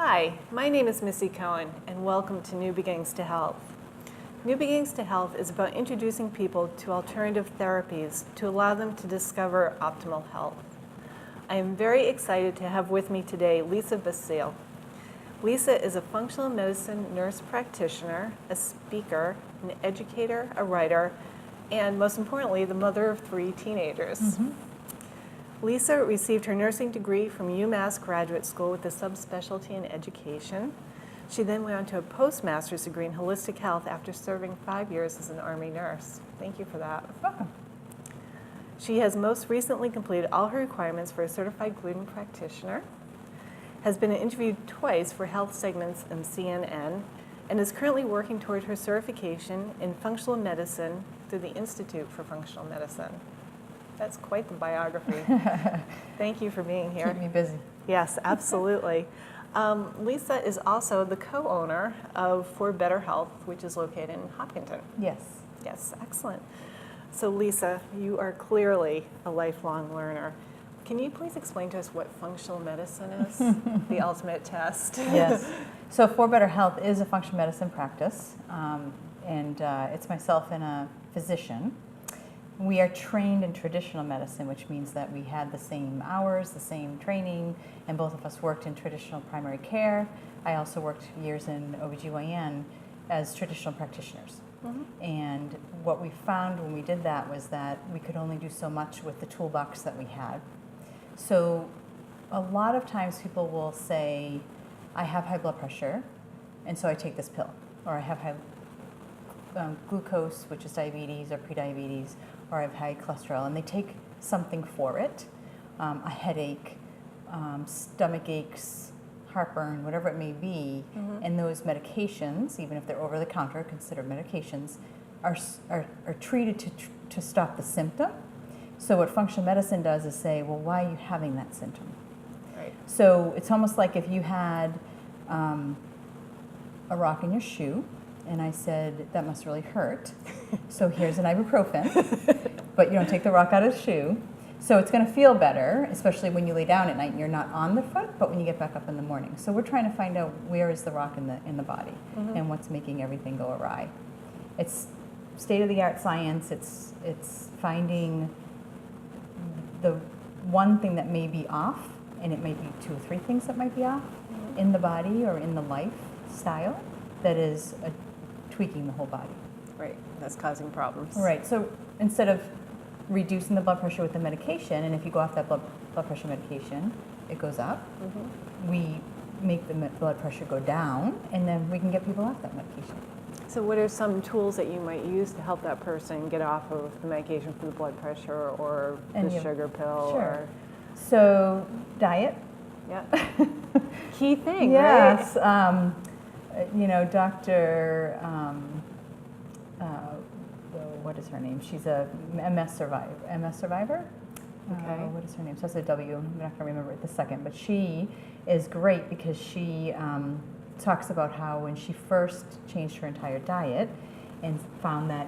Hi, my name is Missy Cohen, and welcome to New Beginnings to Health. New Beginnings to Health is about introducing people to alternative therapies to allow them to discover optimal health. I am very excited to have with me today Lisa Basile. Lisa is a functional medicine nurse practitioner, a speaker, an educator, a writer, and most importantly, the mother of 3 teenagers. Mm-hmm. Lisa received her nursing degree from UMass Graduate School with a subspecialty in education. She then went on to a postmaster's degree in holistic health after serving 5 years as an Army nurse. Thank you for that. Welcome. She has most recently completed all her requirements for a certified gluten practitioner, has been interviewed twice for health segments in CNN, and is currently working toward her certification in functional medicine through the Institute for Functional Medicine. That's quite the biography. Thank you for being here. Keep me busy. Yes, absolutely. Lisa is also the co-owner of For Better Health, which is located in Hopkinton. Yes. Yes, excellent. So Lisa, you are clearly a lifelong learner. Can you please explain to us what functional medicine is, the ultimate test? Yes. So For Better Health is a functional medicine practice, and it's myself and a physician. We are trained in traditional medicine, which means that we had the same hours, the same training, and both of us worked in traditional primary care. I also worked years in OBGYN as traditional practitioners. Mm-hmm. And what we found when we did that was that we could only do so much with the toolbox that we had. So a lot of times people will say, I have high blood pressure, and so I take this pill, or I have high glucose, which is diabetes or prediabetes, or I have high cholesterol, and they take something for it, a headache, stomach aches, heartburn, whatever it may be, mm-hmm. and those medications, even if they're over the counter, considered medications, are treated to stop the symptom. So what functional medicine does is say, well, why are you having that symptom? Right. So it's almost like if you had a rock in your shoe, and I said, that must really hurt. So here's an ibuprofen, but you don't take the rock out of the shoe. So it's going to feel better, especially when you lay down at night and you're not on the foot, but when you get back up in the morning. So we're trying to find out where is the rock in the body, mm-hmm. and what's making everything go awry. It's state-of-the-art science. It's finding the one thing that may be off, and it may be 2 or 3 things that might be off, mm-hmm. in the body or in the lifestyle that is tweaking the whole body. Right, that's causing problems. Right, so instead of reducing the blood pressure with the medication, and if you go off that blood pressure medication, it goes up, mm-hmm. we make the blood pressure go down, and then we can get people off that medication. So what are some tools that you might use to help that person get off of the medication for the blood pressure or the sugar pill? Sure. Or so diet. Yeah. Key thing, yes. right? Dr. What is her name? She's a MS survivor. Okay. What is her name? So that's a W. I'm not going to remember it the second, but she is great because she talks about how when she first changed her entire diet and found that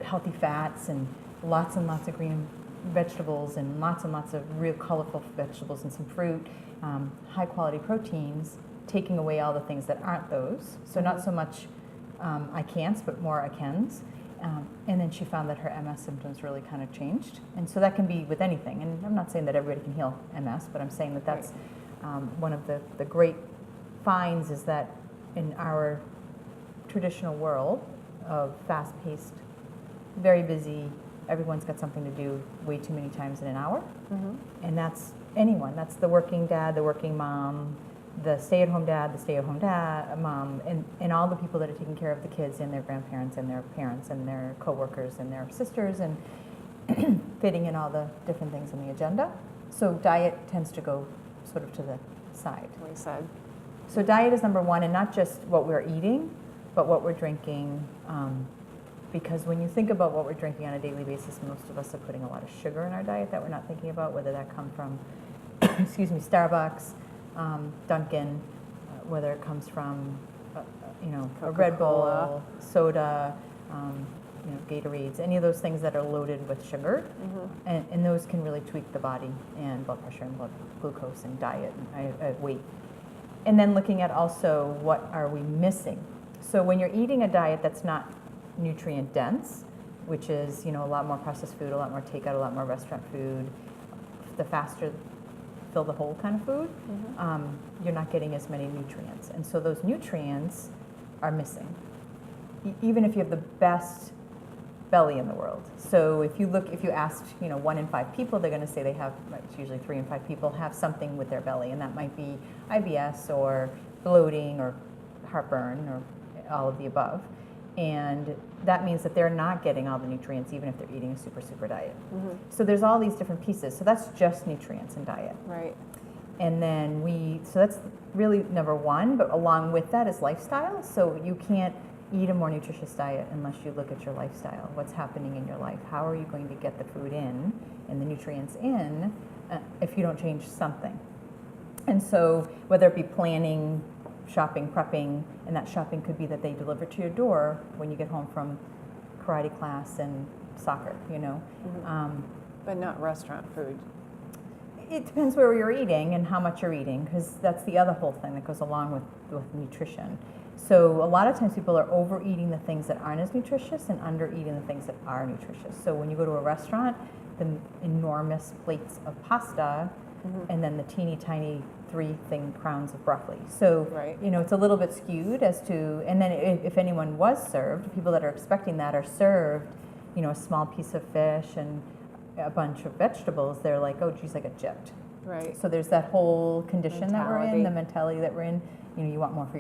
healthy fats and lots of green vegetables and lots of real colorful vegetables and some fruit, high quality proteins, taking away all the things that aren't those. So mm-hmm. not so much I can'ts, but more I can's. And then she found that her MS symptoms really kind of changed. And so that can be with anything. And I'm not saying that everybody can heal MS, but I'm saying that that's one of the great finds is that in our traditional world of fast-paced, very busy, everyone's got something to do way too many times in an hour. Mm-hmm. And that's anyone. That's the working dad, the working mom, the stay-at-home dad, the stay-at-home mom, and all the people that are taking care of the kids and their grandparents and their parents and their coworkers and their sisters and fitting in all the different things on the agenda. So diet tends to go sort of to the side. Like you said. So diet is number one, and not just what we're eating, but what we're drinking. Because when you think about what we're drinking on a daily basis, most of us are putting a lot of sugar in our diet that we're not thinking about, whether that come from, Starbucks, Dunkin', whether it comes from, a Red Bull, soda, Gatorades, any of those things that are loaded with sugar, mm-hmm. and those can really tweak the body and blood pressure and blood glucose and diet and weight. And then looking at also what are we missing. So when you're eating a diet that's not nutrient dense, which is, a lot more processed food, a lot more takeout, a lot more restaurant food, the faster fill the hole kind of food, you're not getting as many nutrients. And so those nutrients are missing, even if you have the best belly in the world. So if you ask, 1 in 5 people, they're going to say they have, it's usually 3 in 5 people have something with their belly, and that might be IBS or bloating or heartburn or all of the above. And that means that they're not getting all the nutrients, even if they're eating a super, super diet. So there's all these different pieces. So that's just nutrients in diet. Right. And then so that's really number one, but along with that is lifestyle. So you can't eat a more nutritious diet unless you look at your lifestyle. What's happening in your life? How are you going to get the food in and the nutrients in if you don't change something? And so whether it be planning, shopping, prepping, and that shopping could be that they deliver to your door when you get home from karate class and soccer, But not restaurant food. It depends where you're eating and how much you're eating, because that's the other whole thing that goes along with nutrition. So a lot of times people are overeating the things that aren't as nutritious and undereating the things that are nutritious. So when you go to a restaurant, the enormous plates of pasta and then the teeny tiny 3 thin crowns of broccoli. So, Right. It's a little bit skewed as to, and then if anyone was served, people that are expecting that are served, a small piece of fish and a bunch of vegetables, they're like, oh, geez, I got gypped. Right. So there's that whole condition that we're in, Mentality. the mentality that we're in. You want more for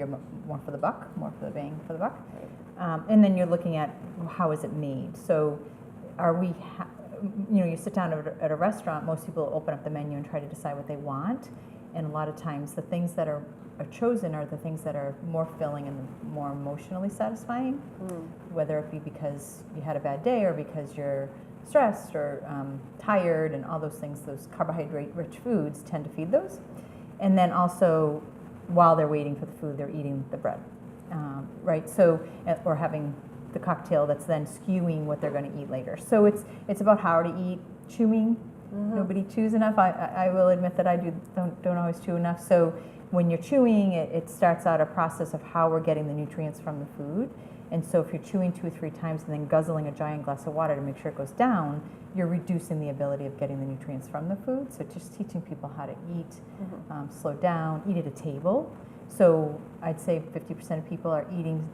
the buck, more for the bang for the buck. Right. And then you're looking at how is it made. So are we, you sit down at a restaurant, most people open up the menu and try to decide what they want. And a lot of times the things that are chosen are the things that are more filling and more emotionally satisfying, whether it be because you had a bad day or because you're stressed or tired, and all those things. Those carbohydrate-rich foods tend to feed those. And then also, while they're waiting for the food, they're eating the bread, right? So, or having the cocktail that's then skewing what they're going to eat later. So it's about how to eat, chewing. Nobody chews enough. I will admit that I don't always chew enough. So when you're chewing, it starts out a process of how we're getting the nutrients from the food. And so if you're chewing 2 or 3 times and then guzzling a giant glass of water to make sure it goes down, you're reducing the ability of getting the nutrients from the food. So just teaching people how to eat, slow down, eat at a table. So I'd say 50% of people are eating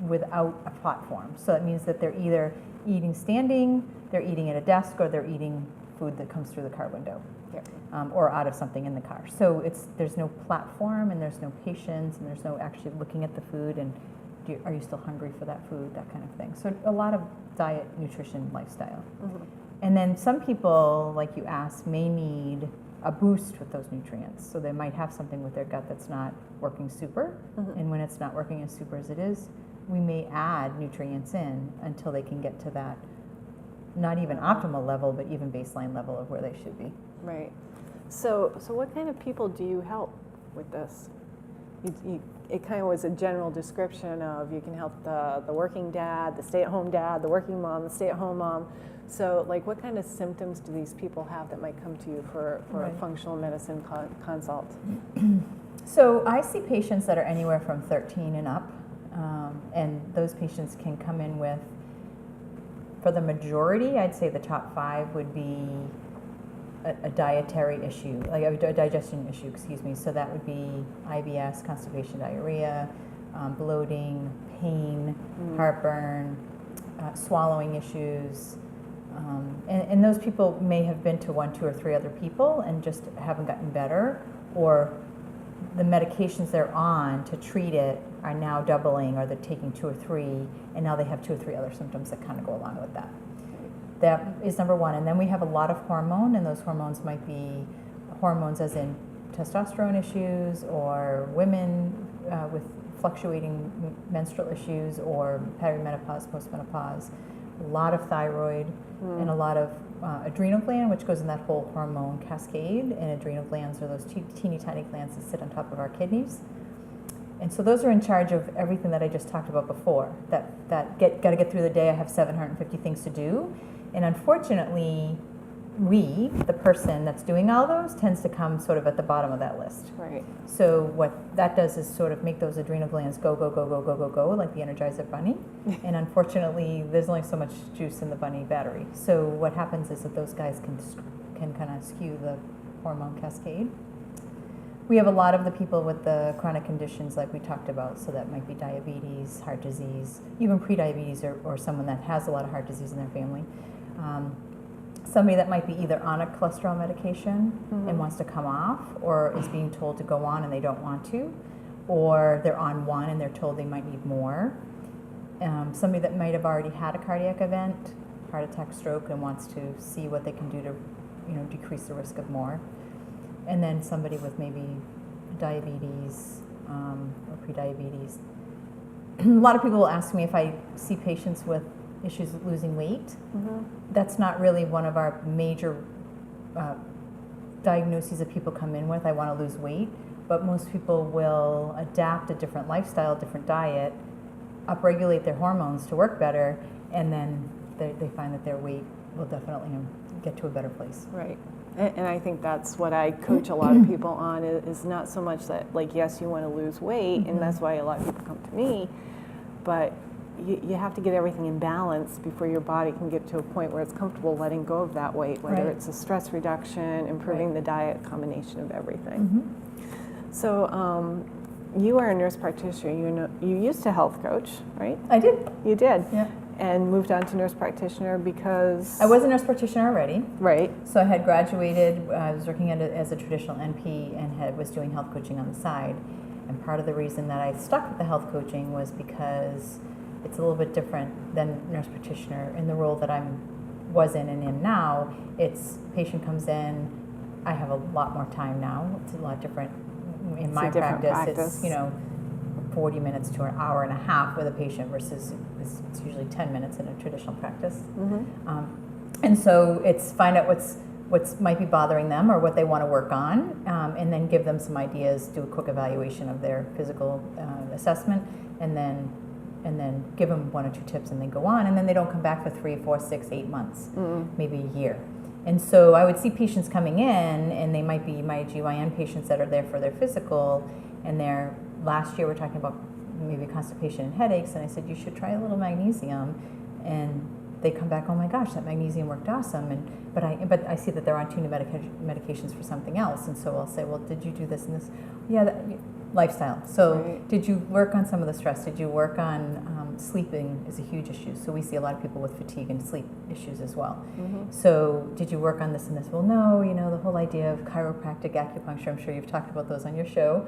without a platform. So that means that they're either eating standing, they're eating at a desk, or they're eating food that comes through the car window. Yep. Or out of something in the car. So there's no platform, and there's no patience, and there's no actually looking at the food and are you still hungry for that food, that kind of thing. So a lot of diet, nutrition, lifestyle. And then some people, like you asked, may need a boost with those nutrients. So they might have something with their gut that's not working super, and when it's not working as super as it is, we may add nutrients in until they can get to that, not even optimal level, but even baseline level of where they should be. Right. So what kind of people do you help with this? It kind of was a general description of you can help the working dad, the stay-at-home dad, the working mom, the stay-at-home mom. So what kind of symptoms do these people have that might come to you for Right. a functional medicine consult? So I see patients that are anywhere from 13 and up, and those patients can come in with, for the majority, I'd say the top 5 would be a dietary issue, like a digestion issue, excuse me. So that would be IBS, constipation, diarrhea, bloating, pain, heartburn, swallowing issues. And those people may have been to 1, 2, or 3 other people and just haven't gotten better, or the medications they're on to treat it are now doubling, or they're taking 2 or 3, and now they have 2 or 3 other symptoms that kind of go along with that. That is number 1. And then we have a lot of hormone, and those hormones might be hormones as in testosterone issues, or women with fluctuating menstrual issues, or perimenopause, postmenopause, a lot of thyroid, and a lot of adrenal gland, which goes in that whole hormone cascade. And adrenal glands are those teeny tiny glands that sit on top of our kidneys. And so those are in charge of everything that I just talked about before. Got to get through the day. I have 750 things to do. And unfortunately, the person that's doing all those, tends to come sort of at the bottom of that list. Right. So what that does is sort of make those adrenal glands go, go, go, go, go, go, go, like the Energizer Bunny. And unfortunately, there's only so much juice in the bunny battery. So what happens is that those guys can kind of skew the hormone cascade. We have a lot of the people with the chronic conditions like we talked about, so that might be diabetes, heart disease, even prediabetes, or someone that has a lot of heart disease in their family. Somebody that might be either on a cholesterol medication and wants to come off, or is being told to go on and they don't want to, or they're on one and they're told they might need more. Somebody that might have already had a cardiac event, heart attack, stroke, and wants to see what they can do to, decrease the risk of more. And then somebody with maybe diabetes or prediabetes. A lot of people will ask me if I see patients with issues with losing weight. That's not really one of our major diagnoses that people come in with. I want to lose weight, but most people will adapt a different lifestyle, different diet, upregulate their hormones to work better, and then they find that their weight will definitely get to a better place. Right. And I think that's what I coach a lot of people on, is not so much that, like, yes, you want to lose weight, and that's why a lot of people come to me, but you have to get everything in balance before your body can get to a point where it's comfortable letting go of that weight, whether it's a stress reduction, improving the diet, combination of everything. So you are a nurse practitioner. You used to health coach, right? I did. You did? Yeah. And moved on to nurse practitioner because? I was a nurse practitioner already. Right. So I had graduated, I was working as a traditional NP and was doing health coaching on the side. And part of the reason that I stuck with the health coaching was because it's a little bit different than nurse practitioner in the role that I was in and in now. It's patient comes in, I have a lot more time now. It's a lot different in my practice. It's 40 minutes to an hour and a half with a patient versus it's usually 10 minutes in a traditional practice. And so it's find out what's might be bothering them or what they want to work on, and then give them some ideas, do a quick evaluation of their physical assessment, and then give them 1 or 2 tips, and then go on, and then they don't come back for 3, 4, 6, 8 months, maybe a year. And so I would see patients coming in, and they might be my GYN patients that are there for their physical, and last year we're talking about maybe constipation and headaches, and I said, you should try a little magnesium, and they come back, oh my gosh, that magnesium worked awesome, but I see that they're on 2 new medications for something else, and so I'll say, well, did you do this and this? Yeah, lifestyle. So did you work on some of the stress? Did you work on sleeping is a huge issue. So we see a lot of people with fatigue and sleep issues as well. So did you work on this and this? Well, no, the whole idea of chiropractic, acupuncture, I'm sure you've talked about those on your show.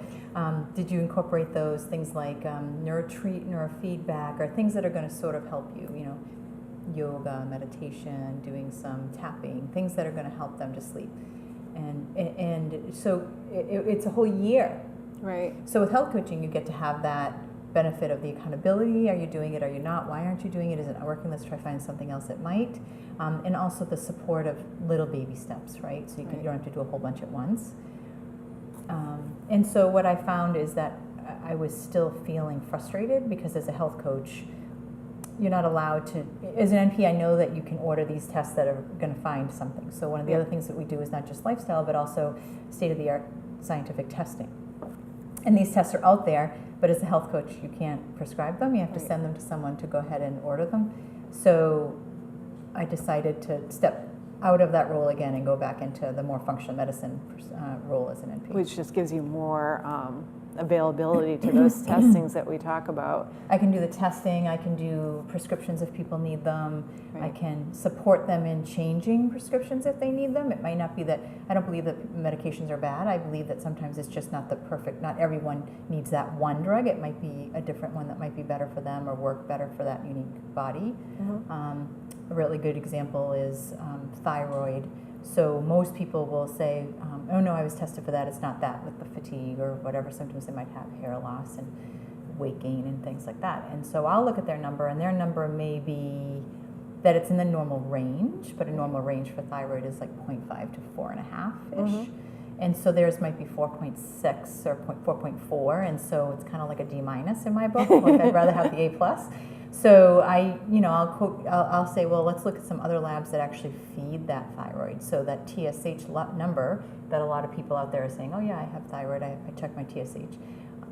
Did you incorporate those things like neurofeedback, or things that are going to sort of help you, yoga, meditation, doing some tapping, things that are going to help them to sleep. And so it's a whole year. Right. So with health coaching, you get to have that benefit of the accountability. Are you doing it? Are you not? Why aren't you doing it? Is it not working? Let's try finding something else that might. And also the support of little baby steps, right? So you don't have to do a whole bunch at once. And so what I found is that I was still feeling frustrated because as a health coach, you're not allowed to, as an NP, I know that you can order these tests that are going to find something. So one of the other things that we do is not just lifestyle, but also state-of-the-art scientific testing. And these tests are out there, but as a health coach, you can't prescribe them. You have to send them to someone to go ahead and order them. So I decided to step out of that role again and go back into the more functional medicine role as an NP. Which just gives you more availability to those testings that we talk about. I can do the testing, I can do prescriptions if people need them, I can support them in changing prescriptions if they need them. It might not be that, I don't believe that medications are bad, I believe that sometimes it's just not the perfect, not everyone needs that one drug, it might be a different one that might be better for them or work better for that unique body. A really good example is thyroid. So most people will say, oh no, I was tested for that, it's not that, with the fatigue or whatever symptoms they might have, hair loss and weight gain and things like that. And so I'll look at their number, and their number may be that it's in the normal range, but a normal range for thyroid is like 0.5 to 4.5-ish. And so theirs might be 4.6 or 4.4, and so it's kind of like a D- in my book. Like I'd rather have the A+. So I'll say, well, let's look at some other labs that actually feed that thyroid. So that TSH number that a lot of people out there are saying, oh yeah, I have thyroid, I check my TSH.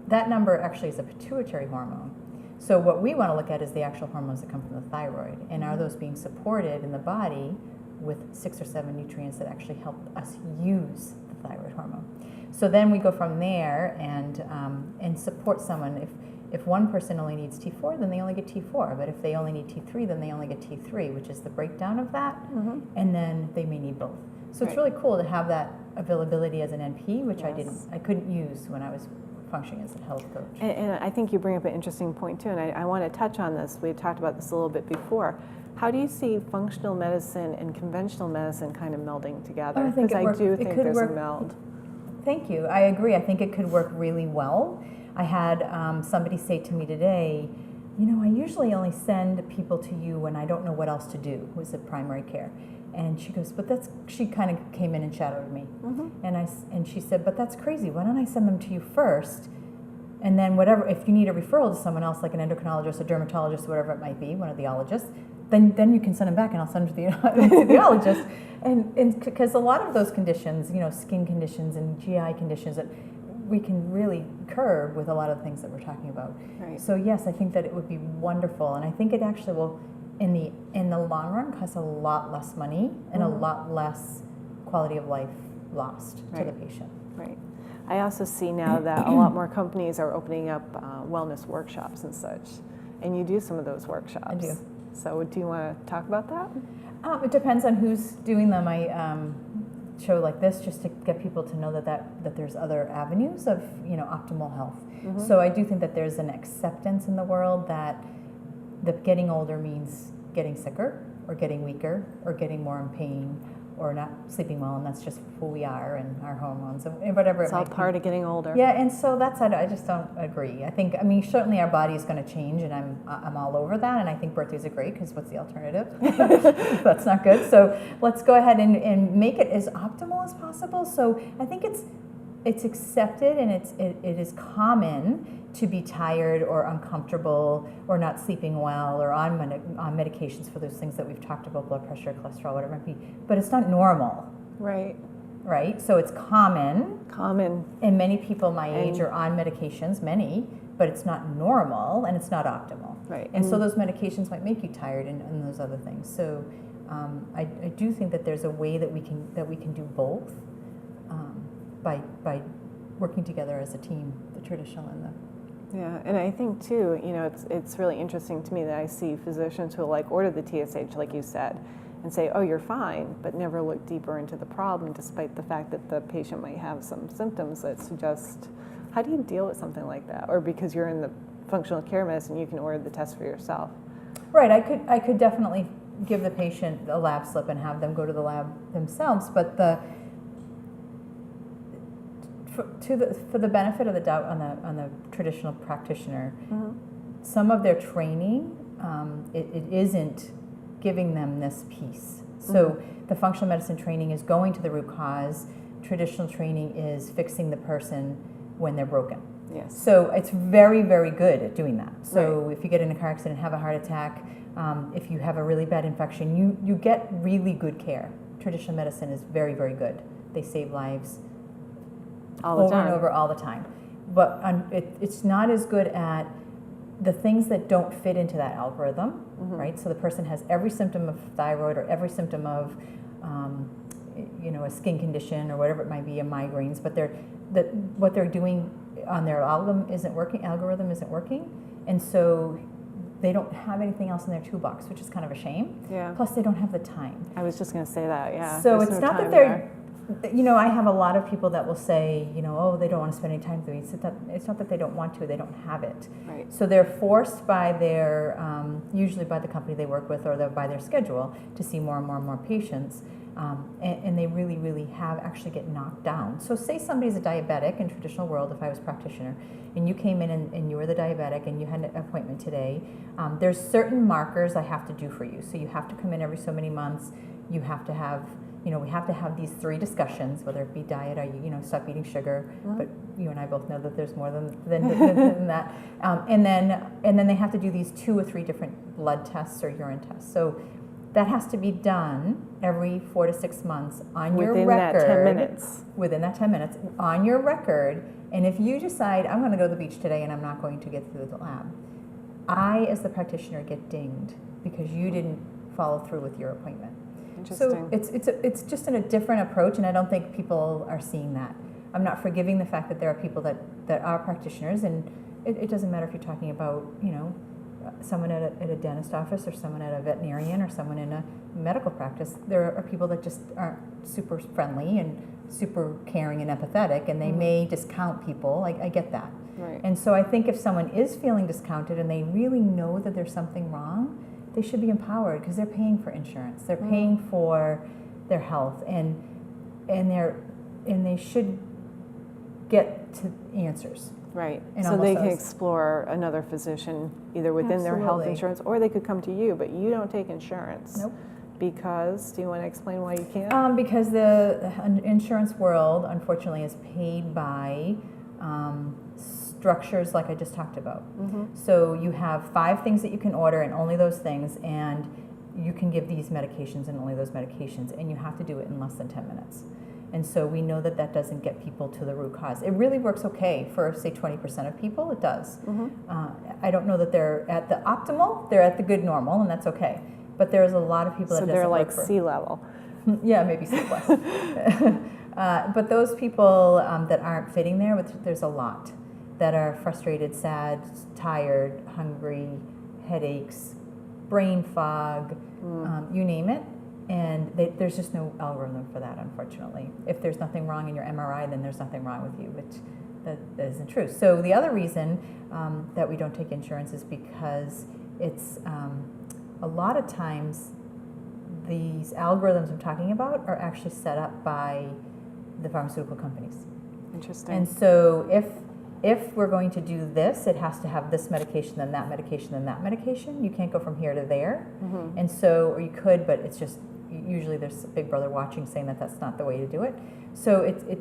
That number actually is a pituitary hormone. So what we want to look at is the actual hormones that come from the thyroid, and are those being supported in the body with 6 or 7 nutrients that actually help us use the thyroid hormone. So then we go from there and support someone. If one person only needs T4, then they only get T4. But if they only need T3, then they only get T3, which is the breakdown of that. And then they may need both. So it's really cool to have that availability as an NP, which I couldn't use when I was functioning as a health coach. And I think you bring up an interesting point too, and I want to touch on this. We talked about this a little bit before. How do you see functional medicine and conventional medicine kind of melding together? Because I do think there's a meld. Thank you. I agree. I think it could work really well. I had somebody say to me today, I usually only send people to you when I don't know what else to do, who is at primary care. And she goes, she kind of came in and shadowed me. And she said, but that's crazy. Why don't I send them to you first? And then if you need a referral to someone else, like an endocrinologist, a dermatologist, whatever it might be, one of the ologists, then you can send them back and I'll send them to the ologist. And because a lot of those conditions, skin conditions and GI conditions that we can really curb with a lot of things that we're talking about. Right. So yes, I think that it would be wonderful. And I think it actually will, in the long run, cost a lot less money and a lot less quality of life lost to the patient. Right. I also see now that a lot more companies are opening up wellness workshops and such. And you do some of those workshops. I do. So do you want to talk about that? It depends on who's doing them. I show like this just to get people to know that there's other avenues of optimal health. So I do think that there's an acceptance in the world that getting older means getting sicker or getting weaker or getting more in pain or not sleeping well, and that's just who we are and our hormones and whatever it's all part of getting older. Yeah, and so I just don't agree. Certainly our body is going to change, and I'm all over that, and I think birthdays are great because what's the alternative? That's not good. So let's go ahead and make it as optimal as possible. So I think it's accepted and it is common to be tired or uncomfortable or not sleeping well or on medications for those things that we've talked about, blood pressure, cholesterol, whatever it might be. But it's not normal. Right? So it's common. And many people my age are on medications, but it's not normal and it's not optimal. Right. And so those medications might make you tired and those other things. So I do think that there's a way that we can do both by working together as a team, the traditional and the... Yeah, and I think too, it's really interesting to me that I see physicians who will order the TSH, like you said, and say, oh, you're fine, but never look deeper into the problem, despite the fact that the patient might have some symptoms that suggest, how do you deal with something like that? Or because you're in the functional care medicine, you can order the test for yourself. Right, I could definitely give the patient a lab slip and have them go to the lab themselves, but for the benefit of the doubt on the traditional practitioner, some of their training, it isn't giving them this piece. So the functional medicine training is going to the root cause. Traditional training is fixing the person when they're broken. Yes. So it's very, very good at doing that. So if you get in a car accident, have a heart attack, if you have a really bad infection, you get really good care. Traditional medicine is very, very good. They save lives over and over all the time. But it's not as good at the things that don't fit into that algorithm, right? So the person has every symptom of thyroid or every symptom of a skin condition or whatever it might be, migraines, but what they're doing on their algorithm isn't working, and so they don't have anything else in their toolbox, which is kind of a shame. Yeah. Plus, they don't have the time. I was just going to say that, yeah. So it's not that they're... I have a lot of people that will say, oh, they don't want to spend any time with me. It's not that they don't want to, they don't have it. Right. So they're forced by their, usually by the company they work with or by their schedule, to see more and more and more patients. And they really, really have actually get knocked down. So say somebody's a diabetic in traditional world, if I was practitioner, and you came in and you were the diabetic and you had an appointment today, there's certain markers I have to do for you. So you have to come in every so many months. You have to have we have to have these 3 discussions, whether it be diet or, stop eating sugar, but you and I both know that there's more than that. And then they have to do these 2 or 3 different blood tests or urine tests. So that has to be done every 4 to 6 months on your record. Within that 10 minutes. Within that 10 minutes, on your record. And if you decide, I'm going to go to the beach today and I'm not going to get through the lab, I, as the practitioner, get dinged because you didn't follow through with your appointment. Interesting. So it's just a different approach, and I don't think people are seeing that. I'm not forgiving the fact that there are people that are practitioners, and it doesn't matter if you're talking about, someone at a dentist office or someone at a veterinarian or someone in a medical practice. There are people that just aren't super friendly and super caring and empathetic, and they may discount people. I get that. Right. And so I think if someone is feeling discounted and they really know that there's something wrong, they should be empowered because they're paying for insurance. They're paying for their health, and they should get to answers. Right. And So they can almost explore another physician either within their health Absolutely. insurance, or they could come to you, but you don't take insurance. Nope. Because, do you want to explain why you can't? Because the insurance world, unfortunately, is paid by structures like I just talked about. So you have 5 things that you can order and only those things, and you can give these medications and only those medications, and you have to do it in less than 10 minutes. And so we know that doesn't get people to the root cause. It really works okay for, say, 20% of people. It does. I don't know that they're at the optimal. They're at the good normal, and that's okay. But there's a lot of people So that they're doesn't like work for. sea level. Yeah, maybe C+. But those people that aren't fitting there, there's a lot that are frustrated, sad, tired, hungry, headaches, brain fog, you name it. And there's just no algorithm for that, unfortunately. If there's nothing wrong in your MRI, then there's nothing wrong with you, which that isn't true. So the other reason that we don't take insurance is because it's a lot of times these algorithms I'm talking about are actually set up by the pharmaceutical companies. Interesting. And so if we're going to do this, it has to have this medication, then that medication, then that medication. You can't go from here to there. And so, or you could, but it's just, usually there's a big brother watching saying that that's not the way to do it. So it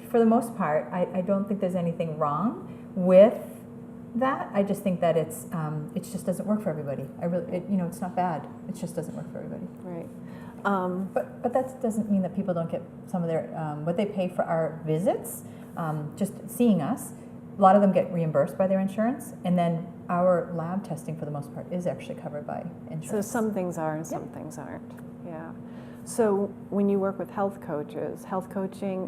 for the most part, I don't think there's anything wrong with that. I just think that it just doesn't work for everybody. It's not bad. It just doesn't work for everybody. Right. But that doesn't mean that people don't get some of their what they pay for our visits, just seeing us. A lot of them get reimbursed by their insurance, and then our lab testing, for the most part, is actually covered by insurance. So some things are and some things aren't. Yeah. So when you work with health coaches, health coaching,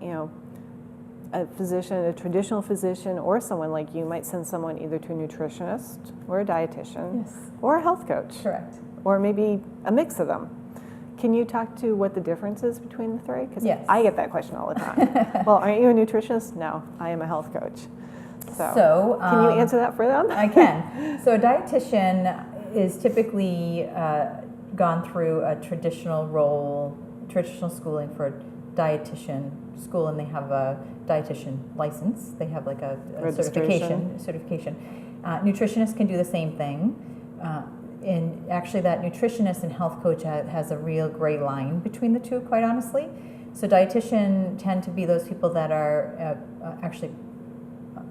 a physician, a traditional physician, or someone like you might send someone either to a nutritionist or a dietitian or a health coach. Correct. Or maybe a mix of them. Can you talk to what the difference is between the 3? Because Yes. I get that question all the time. Well, aren't you a nutritionist? No, I am a health coach. So can you answer that for them? I can. So a dietitian is typically gone through a traditional schooling for a dietitian school, and they have a dietitian license. They have like a certification. Nutritionists can do the same thing. And actually that nutritionist and health coach has a real gray line between the two, quite honestly. So dietitian tend to be those people that are actually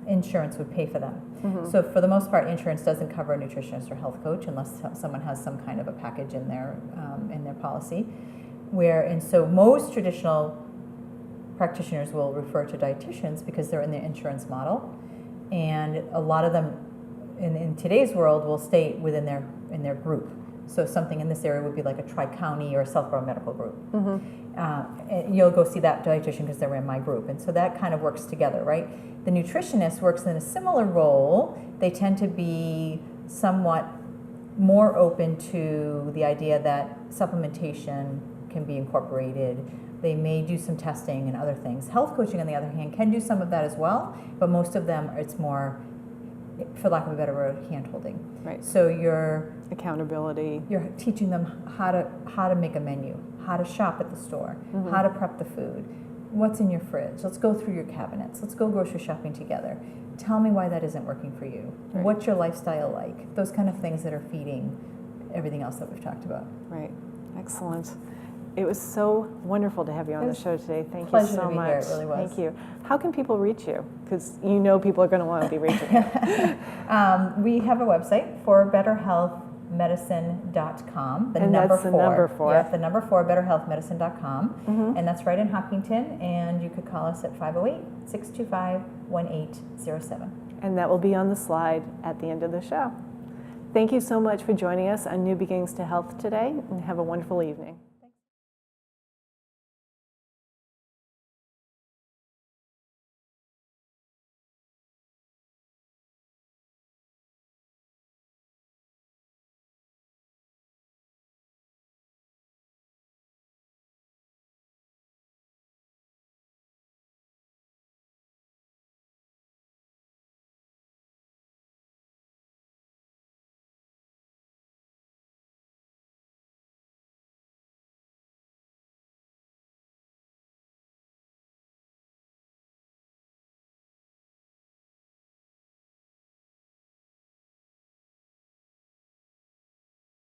insurance would pay for them. So for the most part, insurance doesn't cover a nutritionist or health coach unless someone has some kind of a package in their policy. And so most traditional practitioners will refer to dietitians because they're in the insurance model, and a lot of them in today's world will stay within their group. So something in this area would be like a Tri-County or a Southborough Medical Group. And you'll go see that dietitian because they're in my group, and so that kind of works together, right? The nutritionist works in a similar role. They tend to be somewhat more open to the idea that supplementation can be incorporated. They may do some testing and other things. Health coaching, on the other hand, can do some of that as well, but most of them, it's more, for lack of a better word, hand-holding. Right. So you're teaching them how to make a menu, how to shop at the store, how to prep the food, what's in your fridge. Let's go through your cabinets. Let's go grocery shopping together. Tell me why that isn't working for you. Right. What's your lifestyle like? Those kind of things that are feeding everything else that we've talked about. Right. Excellent. It was so wonderful to have you on It the was show today. Thank you pleasure so to be much. here. It really was. Thank you. How can people reach you? Because you know people are going to want to be reaching you. We have a website for betterhealthmedicine.com. And that's the number 4. Yeah, the number 4, betterhealthmedicine.com. And that's right in Hopkinton. And you could call us at 508-625-1807. And that will be on the slide at the end of the show. Thank you so much for joining us on New Beginnings to Health today, and have a wonderful evening.